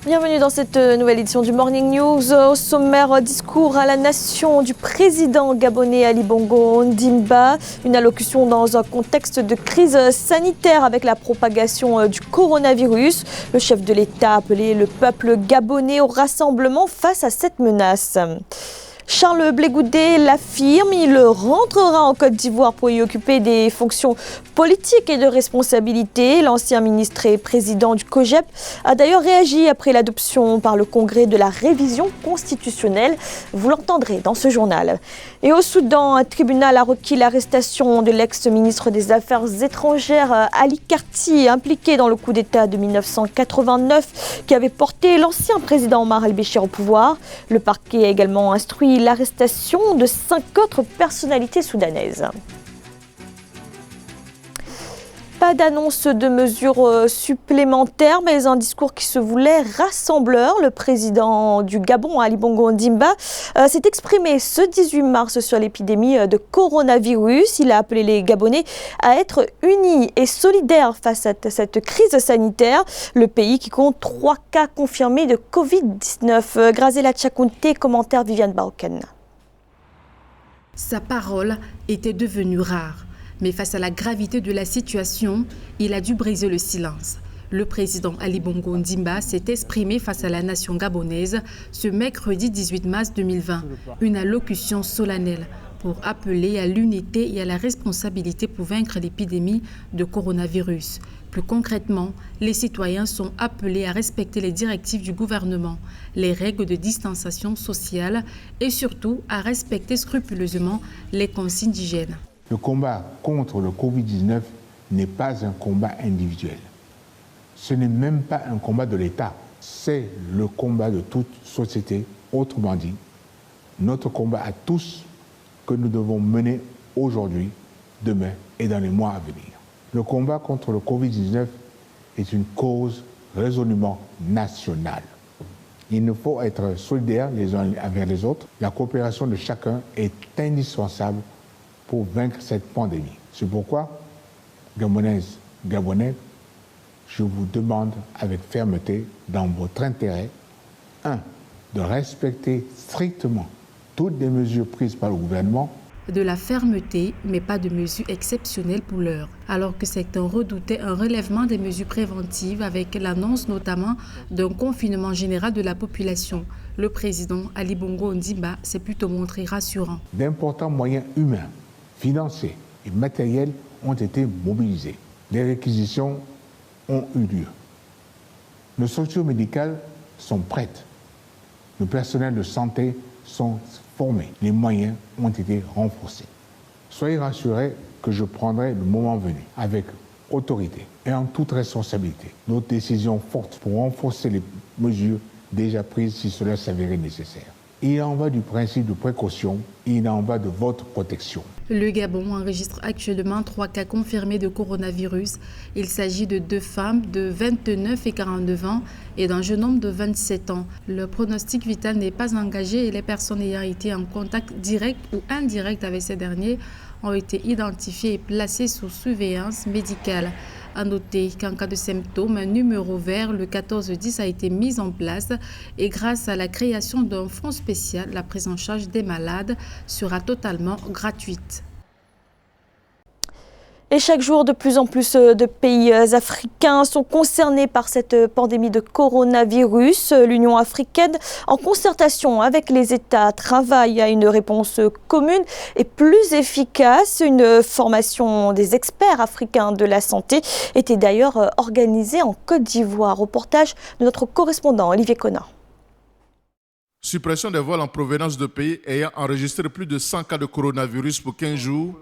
Bienvenue dans cette nouvelle édition du Morning News. Au sommaire, discours à la nation du président gabonais Ali Bongo Ondimba. Une allocution dans un contexte de crise sanitaire avec la propagation du coronavirus. Le chef de l'État a appelé le peuple gabonais au rassemblement face à cette menace. Charles Blé Goudé l'affirme, il rentrera en Côte d'Ivoire pour y occuper des fonctions politiques et de responsabilité. L'ancien ministre et président du COJEP a d'ailleurs réagi après l'adoption par le Congrès de la révision constitutionnelle. Vous l'entendrez dans ce journal. Et au Soudan, un tribunal a requis l'arrestation de l'ex-ministre des Affaires étrangères Ali Karti, impliqué dans le coup d'État de 1989 qui avait porté l'ancien président Omar el-Béchir au pouvoir. Le parquet a également instruit l'arrestation de 5 autres personnalités soudanaises. Pas d'annonce de mesures supplémentaires, mais un discours qui se voulait rassembleur. Le président du Gabon, Ali Bongo Ondimba, s'est exprimé ce 18 mars sur l'épidémie de coronavirus. Il a appelé les Gabonais à être unis et solidaires face à cette crise sanitaire. Le pays qui compte 3 cas confirmés de Covid-19. Grazela Tchakounté, commentaire Viviane Baoken. Sa parole était devenue rare. Mais face à la gravité de la situation, il a dû briser le silence. Le président Ali Bongo Ondimba s'est exprimé face à la nation gabonaise ce mercredi 18 mars 2020. Une allocution solennelle pour appeler à l'unité et à la responsabilité pour vaincre l'épidémie de coronavirus. Plus concrètement, les citoyens sont appelés à respecter les directives du gouvernement, les règles de distanciation sociale et surtout à respecter scrupuleusement les consignes d'hygiène. Le combat contre le Covid-19 n'est pas un combat individuel. Ce n'est même pas un combat de l'État. C'est le combat de toute société. Autrement dit, notre combat à tous que nous devons mener aujourd'hui, demain et dans les mois à venir. Le combat contre le Covid-19 est une cause résolument nationale. Il nous faut être solidaires les uns envers les autres. La coopération de chacun est indispensable pour vaincre cette pandémie. C'est pourquoi, Gabonaises, Gabonais, je vous demande avec fermeté, dans votre intérêt, 1. de respecter strictement toutes les mesures prises par le gouvernement. De la fermeté, mais pas de mesures exceptionnelles pour l'heure. Alors que certains redoutaient un relèvement des mesures préventives avec l'annonce notamment d'un confinement général de la population, le président Ali Bongo Ondimba s'est plutôt montré rassurant. D'importants moyens humains, financiers et matériels ont été mobilisés. Les réquisitions ont eu lieu. Nos structures médicales sont prêtes. Nos personnels de santé sont formés. Les moyens ont été renforcés. Soyez rassurés que je prendrai le moment venu, avec autorité et en toute responsabilité, nos décisions fortes pour renforcer les mesures déjà prises si cela s'avérait nécessaire. Il en va du principe de précaution, il en va de votre protection. Le Gabon enregistre actuellement 3 cas confirmés de coronavirus. Il s'agit de 2 femmes de 29 et 49 ans et d'un jeune homme de 27 ans. Le pronostic vital n'est pas engagé et les personnes ayant été en contact direct ou indirect avec ces derniers ont été identifiées et placées sous surveillance médicale. À noter qu'en cas de symptômes, un numéro vert, le 1410, a été mis en place et grâce à la création d'un fonds spécial, la prise en charge des malades sera totalement gratuite. Et chaque jour, de plus en plus de pays africains sont concernés par cette pandémie de coronavirus. L'Union africaine, en concertation avec les États, travaille à une réponse commune et plus efficace. Une formation des experts africains de la santé était d'ailleurs organisée en Côte d'Ivoire. Reportage de notre correspondant Olivier Connard. Suppression des vols en provenance de pays ayant enregistré plus de 100 cas de coronavirus pour 15 jours,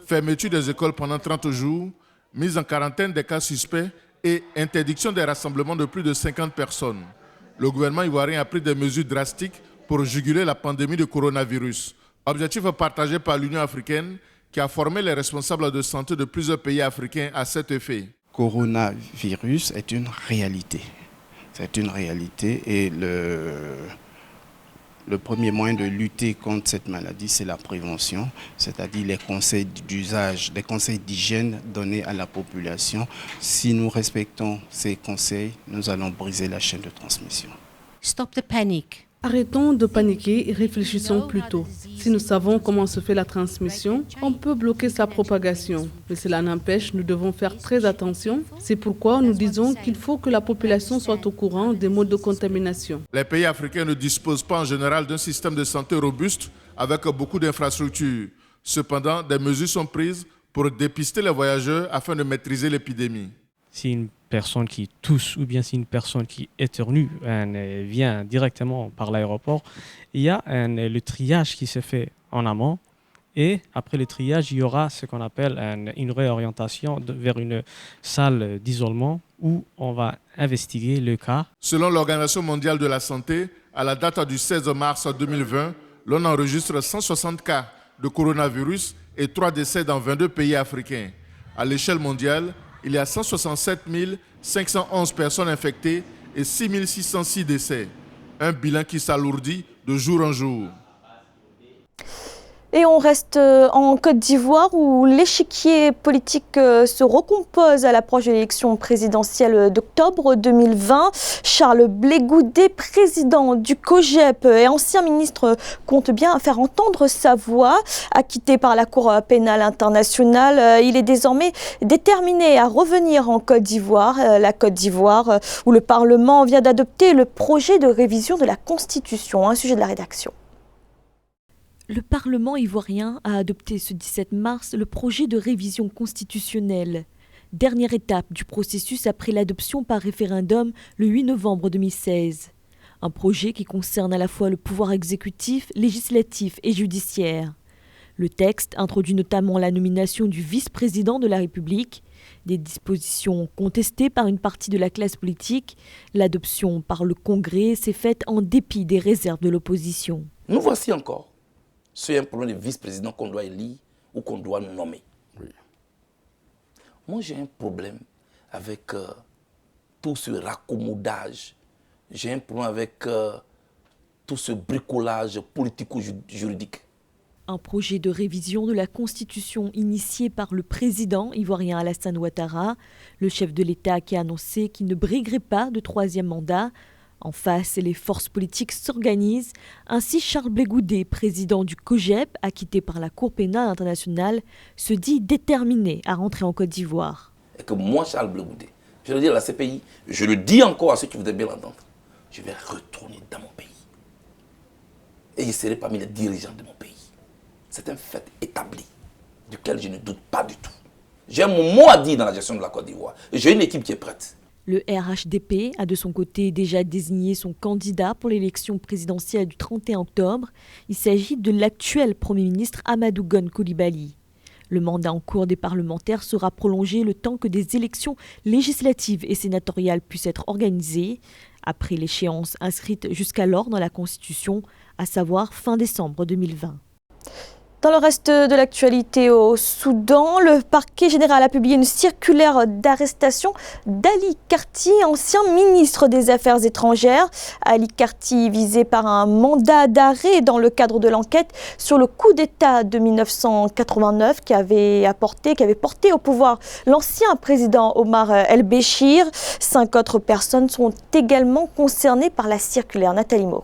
fermeture des écoles pendant 30 jours, mise en quarantaine des cas suspects et interdiction des rassemblements de plus de 50 personnes. Le gouvernement ivoirien a pris des mesures drastiques pour juguler la pandémie de coronavirus. Objectif partagé par l'Union africaine qui a formé les responsables de santé de plusieurs pays africains à cet effet. Coronavirus est une réalité. C'est une réalité et Le premier moyen de lutter contre cette maladie, c'est la prévention, c'est-à-dire les conseils d'usage, les conseils d'hygiène donnés à la population. Si nous respectons ces conseils, nous allons briser la chaîne de transmission. Stop the panic. Arrêtons de paniquer et réfléchissons plutôt. Si nous savons comment se fait la transmission, on peut bloquer sa propagation. Mais cela n'empêche, nous devons faire très attention. C'est pourquoi nous disons qu'il faut que la population soit au courant des modes de contamination. Les pays africains ne disposent pas en général d'un système de santé robuste avec beaucoup d'infrastructures. Cependant, des mesures sont prises pour dépister les voyageurs afin de maîtriser l'épidémie. Si une personne qui tousse ou bien si une personne qui éternue vient directement par l'aéroport, il y a le triage qui se fait en amont et après le triage, il y aura ce qu'on appelle une réorientation vers une salle d'isolement où on va investiguer le cas. Selon l'Organisation mondiale de la santé, à la date du 16 mars 2020, l'on enregistre 160 cas de coronavirus et 3 décès dans 22 pays africains. À l'échelle mondiale, il y a 167 511 personnes infectées et 6 606 décès. Un bilan qui s'alourdit de jour en jour. Et on reste en Côte d'Ivoire où l'échiquier politique se recompose à l'approche de l'élection présidentielle d'octobre 2020. Charles Blé Goudé, président du COGEP et ancien ministre, compte bien faire entendre sa voix. Acquitté par la Cour pénale internationale, il est désormais déterminé à revenir en Côte d'Ivoire. La Côte d'Ivoire où le Parlement vient d'adopter le projet de révision de la Constitution. Un sujet de la rédaction. Le Parlement ivoirien a adopté ce 17 mars le projet de révision constitutionnelle. Dernière étape du processus après l'adoption par référendum le 8 novembre 2016. Un projet qui concerne à la fois le pouvoir exécutif, législatif et judiciaire. Le texte introduit notamment la nomination du vice-président de la République, des dispositions contestées par une partie de la classe politique. L'adoption par le Congrès s'est faite en dépit des réserves de l'opposition. Nous voici encore. C'est un problème de vice-président qu'on doit élire ou qu'on doit nommer. Oui. Moi, j'ai un problème avec tout ce raccommodage. J'ai un problème avec tout ce bricolage politico-juridique. Un projet de révision de la Constitution initié par le président ivoirien Alassane Ouattara, le chef de l'État qui a annoncé qu'il ne briguerait pas de troisième mandat. En face, les forces politiques s'organisent. Ainsi, Charles Blé Goudé, président du COGEP, acquitté par la Cour pénale internationale, se dit déterminé à rentrer en Côte d'Ivoire. Et que moi, Charles Blé Goudé, je veux dire à la CPI, je le dis encore à ceux qui voudraient bien l'entendre, je vais retourner dans mon pays. Et je serai parmi les dirigeants de mon pays. C'est un fait établi, duquel je ne doute pas du tout. J'ai mon mot à dire dans la gestion de la Côte d'Ivoire. Et j'ai une équipe qui est prête. Le RHDP a de son côté déjà désigné son candidat pour l'élection présidentielle du 31 octobre. Il s'agit de l'actuel Premier ministre Amadou Gon Coulibaly. Le mandat en cours des parlementaires sera prolongé le temps que des élections législatives et sénatoriales puissent être organisées, après l'échéance inscrite jusqu'alors dans la Constitution, à savoir fin décembre 2020. Dans le reste de l'actualité au Soudan, le parquet général a publié une circulaire d'arrestation d'Ali Karti, ancien ministre des Affaires étrangères. Ali Karti, visé par un mandat d'arrêt dans le cadre de l'enquête sur le coup d'État de 1989 qui avait porté au pouvoir l'ancien président Omar El-Béchir. 5 autres personnes sont également concernées par la circulaire. Nathalie Mo.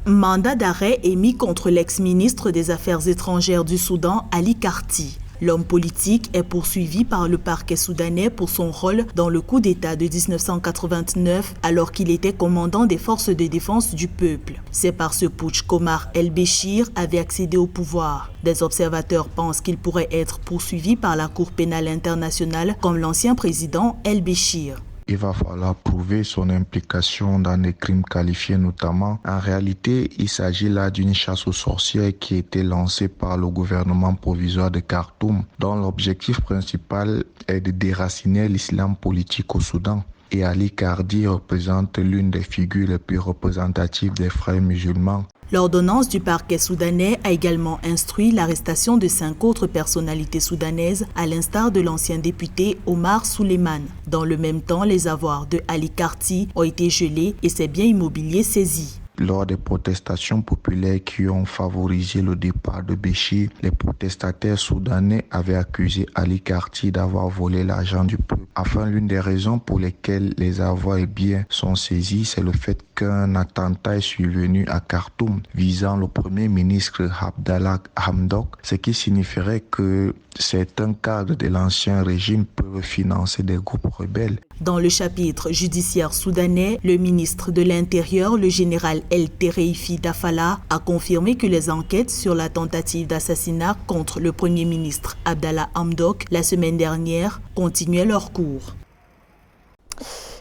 Mandat d'arrêt émis contre l'ex-ministre des Affaires étrangères du Soudan, Ali Karti. L'homme politique est poursuivi par le parquet soudanais pour son rôle dans le coup d'État de 1989 alors qu'il était commandant des forces de défense du peuple. C'est par ce putsch qu'Omar El-Béchir avait accédé au pouvoir. Des observateurs pensent qu'il pourrait être poursuivi par la Cour pénale internationale comme l'ancien président El-Béchir. Il va falloir prouver son implication dans des crimes qualifiés notamment. En réalité, il s'agit là d'une chasse aux sorcières qui a été lancée par le gouvernement provisoire de Khartoum, dont l'objectif principal est de déraciner l'islam politique au Soudan. Et Ali Karti représente l'une des figures les plus représentatives des frères musulmans. L'ordonnance du parquet soudanais a également instruit l'arrestation de 5 autres personnalités soudanaises, à l'instar de l'ancien député Omar Souleymane. Dans le même temps, les avoirs de Ali Karti ont été gelés et ses biens immobiliers saisis. Lors des protestations populaires qui ont favorisé le départ de Béchir, les protestataires soudanais avaient accusé Ali Karti d'avoir volé l'argent du peuple. Enfin, l'une des raisons pour lesquelles les avoirs et biens sont saisis, c'est le fait qu'un attentat est survenu à Khartoum visant le premier ministre Abdallah Hamdok, ce qui signifierait que certains cadres de l'ancien régime peuvent financer des groupes rebelles. Dans le chapitre judiciaire soudanais, le ministre de l'Intérieur, le général El Tereifi Dafala, a confirmé que les enquêtes sur la tentative d'assassinat contre le Premier ministre Abdallah Hamdok la semaine dernière continuaient leur cours.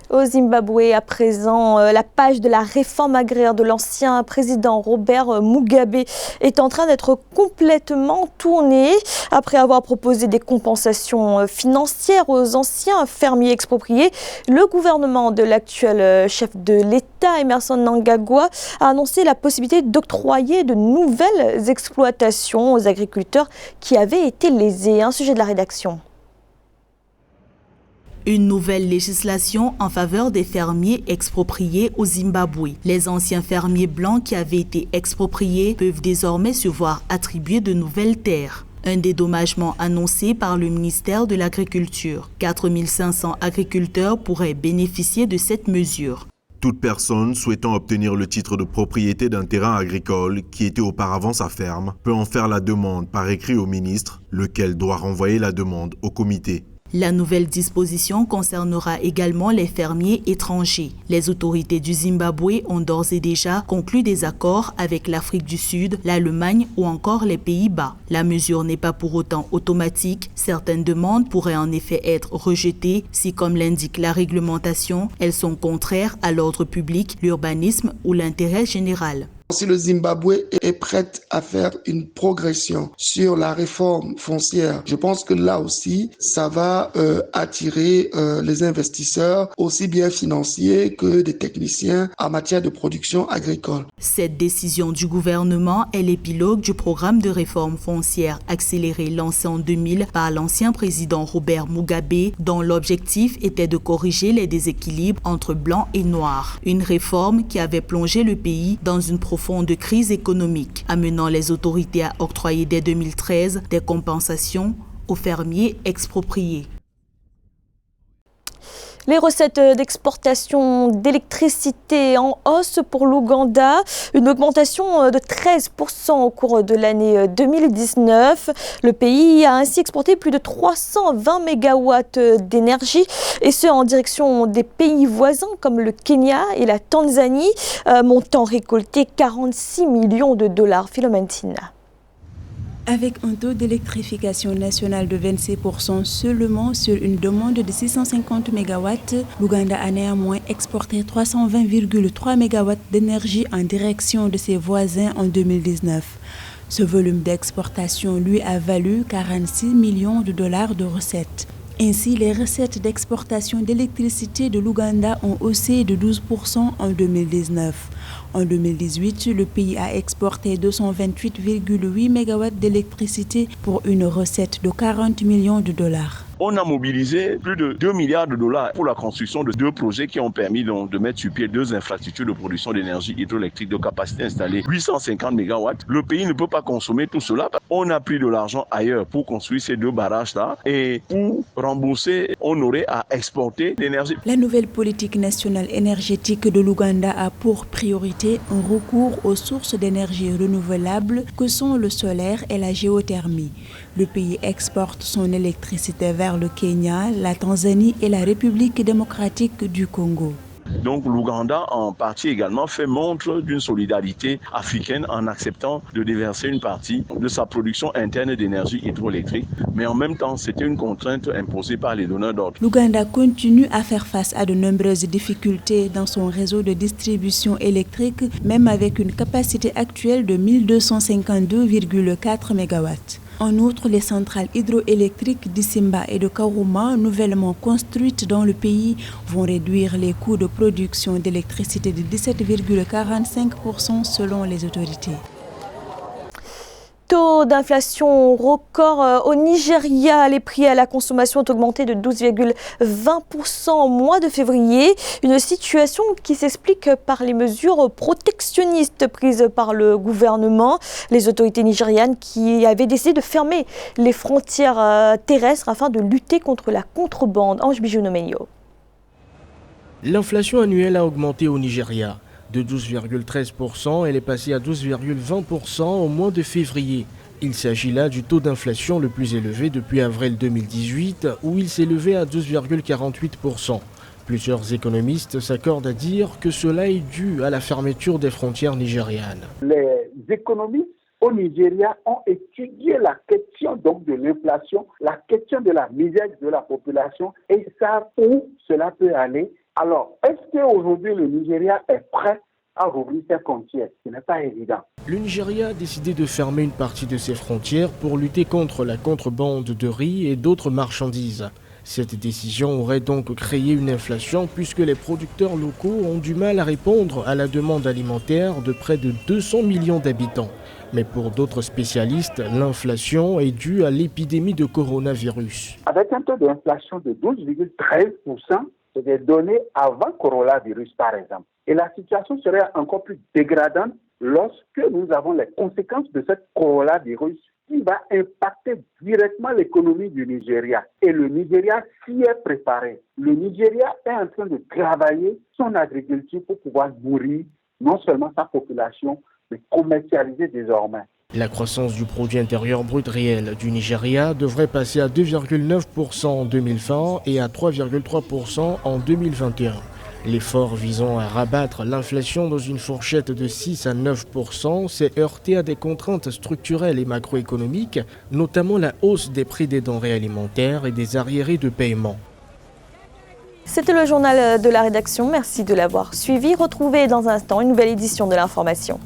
Au Zimbabwe, à présent, la page de la réforme agraire de l'ancien président Robert Mugabe est en train d'être complètement tournée. Après avoir proposé des compensations financières aux anciens fermiers expropriés, le gouvernement de l'actuel chef de l'État, Emmerson Mnangagwa, a annoncé la possibilité d'octroyer de nouvelles exploitations aux agriculteurs qui avaient été lésés. Un sujet de la rédaction. Une nouvelle législation en faveur des fermiers expropriés au Zimbabwe. Les anciens fermiers blancs qui avaient été expropriés peuvent désormais se voir attribuer de nouvelles terres. Un dédommagement annoncé par le ministère de l'Agriculture. 4500 agriculteurs pourraient bénéficier de cette mesure. Toute personne souhaitant obtenir le titre de propriété d'un terrain agricole qui était auparavant sa ferme peut en faire la demande par écrit au ministre, lequel doit renvoyer la demande au comité. La nouvelle disposition concernera également les fermiers étrangers. Les autorités du Zimbabwe ont d'ores et déjà conclu des accords avec l'Afrique du Sud, l'Allemagne ou encore les Pays-Bas. La mesure n'est pas pour autant automatique. Certaines demandes pourraient en effet être rejetées si, comme l'indique la réglementation, elles sont contraires à l'ordre public, l'urbanisme ou l'intérêt général. Si le Zimbabwe est prêt à faire une progression sur la réforme foncière, je pense que là aussi, ça va attirer les investisseurs, aussi bien financiers que des techniciens en matière de production agricole. Cette décision du gouvernement est l'épilogue du programme de réforme foncière accéléré lancé en 2000 par l'ancien président Robert Mugabe, dont l'objectif était de corriger les déséquilibres entre blancs et noirs. Une réforme qui avait plongé le pays dans une profonde crise économique, amenant les autorités à octroyer dès 2013 des compensations aux fermiers expropriés. Les recettes d'exportation d'électricité en hausse pour l'Ouganda, une augmentation de 13% au cours de l'année 2019. Le pays a ainsi exporté plus de 320 mégawatts d'énergie, et ce en direction des pays voisins comme le Kenya et la Tanzanie, montant récolté 46 millions de dollars. Philomène Tina. Avec un taux d'électrification nationale de 26% seulement sur une demande de 650 MW, l'Ouganda a néanmoins exporté 320,3 MW d'énergie en direction de ses voisins en 2019. Ce volume d'exportation lui a valu 46 millions de dollars de recettes. Ainsi, les recettes d'exportation d'électricité de l'Ouganda ont haussé de 12% en 2019. En 2018, le pays a exporté 228,8 MW d'électricité pour une recette de 40 millions de dollars. On a mobilisé plus de 2 milliards de dollars pour la construction de 2 projets qui ont permis donc de mettre sur pied 2 infrastructures de production d'énergie hydroélectrique de capacité installée 850 MW. Le pays ne peut pas consommer tout cela. On a pris de l'argent ailleurs pour construire ces 2 barrages-là, et pour rembourser, on aurait à exporter l'énergie. La nouvelle politique nationale énergétique de l'Ouganda a pour priorité un recours aux sources d'énergie renouvelables que sont le solaire et la géothermie. Le pays exporte son électricité vers le Kenya, la Tanzanie et la République démocratique du Congo. Donc l'Ouganda en partie également fait montre d'une solidarité africaine en acceptant de déverser une partie de sa production interne d'énergie hydroélectrique, mais en même temps c'était une contrainte imposée par les donneurs d'ordre. L'Ouganda continue à faire face à de nombreuses difficultés dans son réseau de distribution électrique, même avec une capacité actuelle de 1252,4 MW. En outre, les centrales hydroélectriques d'Isimba et de Karouma, nouvellement construites dans le pays, vont réduire les coûts de production d'électricité de 17,45% selon les autorités. taux d'inflation record au Nigeria. Les prix à la consommation ont augmenté de 12,20% au mois de février. Une situation qui s'explique par les mesures protectionnistes prises par le gouvernement. Les autorités nigérianes qui avaient décidé de fermer les frontières terrestres afin de lutter contre la contrebande. Ange Bijounomeyo. L'inflation annuelle a augmenté au Nigeria. De 12,13%, elle est passée à 12,20% au mois de février. Il s'agit là du taux d'inflation le plus élevé depuis avril 2018, où il s'est levé à 12,48%. Plusieurs économistes s'accordent à dire que cela est dû à la fermeture des frontières nigérianes. Les économistes au Nigeria ont étudié la question donc de l'inflation, la question de la misère de la population et savent où cela peut aller. Alors, est-ce qu'aujourd'hui le Nigeria est prêt à rouvrir ses frontières? Ce n'est pas évident. Le Nigeria a décidé de fermer une partie de ses frontières pour lutter contre la contrebande de riz et d'autres marchandises. Cette décision aurait donc créé une inflation puisque les producteurs locaux ont du mal à répondre à la demande alimentaire de près de 200 millions d'habitants. Mais pour d'autres spécialistes, l'inflation est due à l'épidémie de coronavirus. Avec un taux d'inflation de 12,13%, c'est des données avant coronavirus par exemple. Et la situation serait encore plus dégradante lorsque nous avons les conséquences de cette coronavirus qui va impacter directement l'économie du Nigeria. Et le Nigeria s'y est préparé. Le Nigeria est en train de travailler son agriculture pour pouvoir nourrir non seulement sa population, mais commercialiser désormais. La croissance du produit intérieur brut réel du Nigeria devrait passer à 2,9% en 2020 et à 3,3% en 2021. L'effort visant à rabattre l'inflation dans une fourchette de 6 à 9% s'est heurté à des contraintes structurelles et macroéconomiques, notamment la hausse des prix des denrées alimentaires et des arriérés de paiement. C'était le journal de la rédaction. Merci de l'avoir suivi. Retrouvez dans un instant une nouvelle édition de l'information.